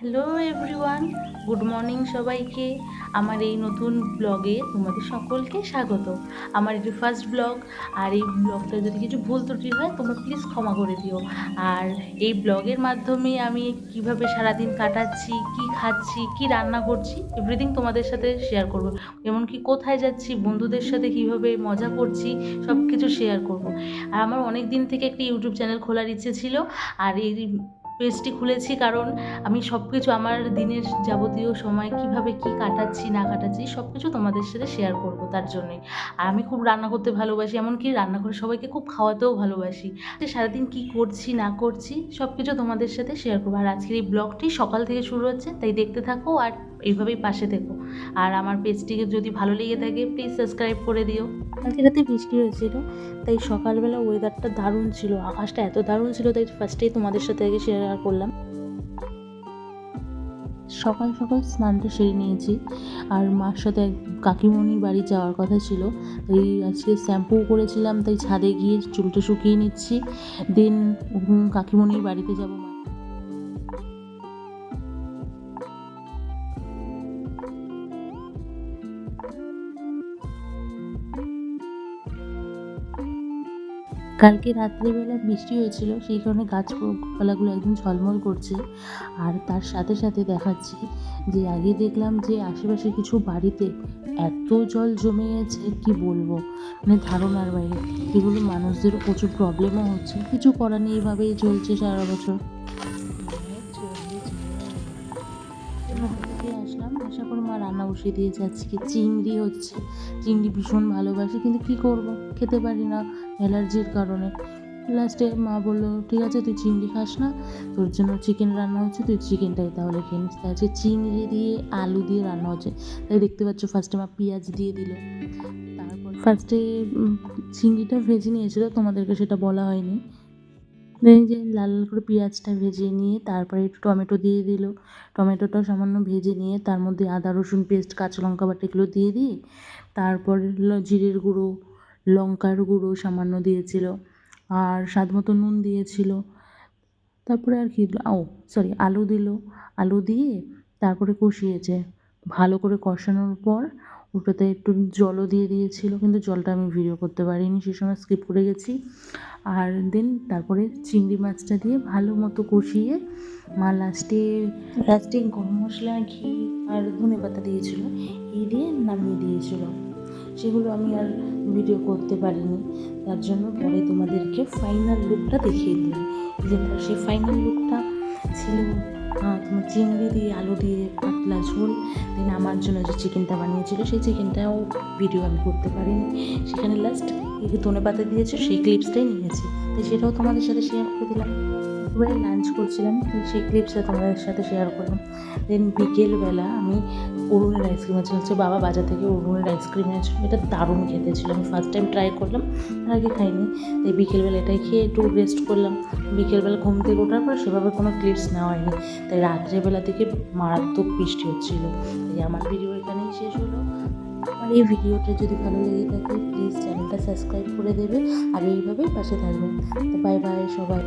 Hello everyone, good morning সবাইকে। আমার এই নতুন ব্লগে তোমাদের সকলকে স্বাগত। আমার এটি ফার্স্ট ব্লগ, আর এই ব্লগটা যদি কিছু ভুল ত্রুটি হয় তোমরা প্লিজ ক্ষমা করে দিও। আর এই ব্লগের মাধ্যমে আমি কিভাবে সারাদিন কাটাচ্ছি, কি খাচ্ছি, কি রান্না করছি, এভরিথিং তোমাদের সাথে শেয়ার করব। এমনকি কোথায় যাচ্ছি, বন্ধুদের সাথে কিভাবে মজা করছি, সব কিছু শেয়ার করব। আর আমার অনেক দিন থেকে একটি ইউটিউব চ্যানেল খোলার ইচ্ছে ছিল, আর এই পেজটি খুলেছি কারণ আমি সব কিছু আমার দিনের যাবতীয় সময় কিভাবে কি কাটাচ্ছি না কাটাচ্ছি সব কিছু তোমাদের সাথে শেয়ার করব তার জন্যই। আর আমি খুব রান্না করতে ভালোবাসি, এমনকি রান্না করে সবাইকে খুব খাওয়াতেও ভালোবাসি। যে সারাদিন কি করছি না করছি সব কিছু তোমাদের সাথে শেয়ার করবো। আর আজকের এই ব্লগটি সকাল থেকে শুরু হচ্ছে, তাই দেখতে থাকো আর এইভাবেই পাশে থেকো। আর আমার পেজটিকে যদি ভালো লেগে থাকে প্লিজ সাবস্ক্রাইব করে দিও। কালকে রাতে বৃষ্টি হয়েছিল, তাই সকালবেলা ওয়েদারটা দারুণ ছিল, আকাশটা এত দারুণ ছিল, তাই ফার্স্টেই তোমাদের সাথে আগে শেয়ার করলাম। সকাল সকাল স্নানটা সেরে নিয়েছি, আর মার সাথে কাকিমণির বাড়ি যাওয়ার কথা ছিল, তাই আজকে শ্যাম্পু করেছিলাম, তাই ছাদে গিয়ে চুলটা শুকিয়ে নিচ্ছি। দেন কাকিমণির বাড়িতে যাব। কালকে রাত্রেবেলা বৃষ্টি হয়েছিল, সেই কারণে গাছপালাগুলো একদম ঝলমল করছে। আর তার সাথে সাথে দেখাচ্ছি যে আগে দেখলাম যে আশেপাশে কিছু বাড়িতে এত জল জমে গেছে কি বলবো, মানে ধারণার বাইরে। এগুলো মানুষদেরও প্রচুর প্রবলেমও হচ্ছে, কিছু করার নেই, এইভাবেই চলছে সারা বছর। আসলাম, আশা করি মা রান্না বসিয়ে দিয়েছে। আজকে চিংড়ি হচ্ছে, চিংড়ি ভীষণ ভালোবাসি কিন্তু কি করব, খেতে পারি না অ্যালার্জির কারণে। লাস্টে মা বললো ঠিক আছে তুই চিংড়ি খাস না, তোর জন্য চিকেন রান্না হচ্ছে, তুই চিকেনটাই তাহলে খেয়ে নিস। তাই আজকে চিংড়ি দিয়ে আলু দিয়ে রান্না হচ্ছে। তাই দেখতে পাচ্ছ ফার্স্টে মা পেঁয়াজ দিয়ে দিল, তারপর ফার্স্টে চিংড়িটা ভেজে নিয়েছিল, তোমাদেরকে সেটা বলা হয়নি। এই যে লাল লাল করে পেঁয়াজটা ভেজে নিয়ে তারপরে একটু টমেটো দিয়ে দিল, টমেটোটাও সামান্য ভেজে নিয়ে তার মধ্যে আদা রসুন পেস্ট কাঁচা লঙ্কা বাটা এগুলো দিয়ে দিই। তারপর জিরের গুঁড়ো, লঙ্কার গুঁড়ো সামান্য দিয়েছিল, আর স্বাদ মতো নুন দিয়েছিল। তারপরে আর কি সরি আলু দিল, আলু দিয়ে তারপরে কষিয়েছে। ভালো করে কষানোর পর ওটাতে একটু জলও দিয়ে দিয়েছিল, কিন্তু জলটা আমি ভিডিও করতে পারিনি, সে সময় স্কিপ করে গেছি। আর দেন তারপরে চিংড়ি মাছটা দিয়ে ভালো মতো কষিয়ে মা লাস্টে গরম মশলা, ঘি আর ধনেপাতা দিয়েছিল, এই দিয়ে নামিয়ে দিয়েছিল। সেগুলো আমি আর ভিডিও করতে পারিনি, তার জন্য পরে তোমাদেরকে ফাইনাল লুকটা দেখিয়ে দিলাম। যে সেই ফাইনাল লুকটা ছিল তোমার চিংড়ি দিয়ে আলু দিয়ে পাতলা ঝোল। দেন আমার জন্য যে চিকেনটা বানিয়েছিল সেই চিকেনটাও ভিডিও আমি করতে পারিনি, সেখানে লাস্ট ধনেপাতা দিয়েছে সেই ক্লিপসটাই নিয়েছি, তাই সেটাও তোমাদের সাথে শেয়ার করে দিলাম। এবারে লাঞ্চ করছিলাম, সেই ক্লিপসটা তোমাদের সাথে শেয়ার করলাম। দেন বিকেলবেলা আমি অরুণের আইসক্রিম হচ্ছে বাবা বাজার থেকে অরুণের আইসক্রিম এনেছিল, এটা দারুণ খেতে ছিল, আমি ফার্স্ট টাইম ট্রাই করলাম, আর আগে খাইনি। তাই বিকেলবেলা এটাই খেয়ে একটু রেস্ট করলাম। বিকেলবেলা ঘুম থেকে ওঠার পর সেভাবে কোনো ক্লিপস নেওয়া হয়নি, তাই রাত্রেবেলা থেকে মারাত্মক বৃষ্টি হচ্ছিল। তাই আমার ভিডিও এখানেই শেষ হলো। আমার এই ভিডিওটা যদি ভালো লেগে থাকে প্লিজ চ্যানেলটা সাবস্ক্রাইব করে দেবে, আর এইভাবেই পাশে থাকবেন। তো বাই বাই সবাই।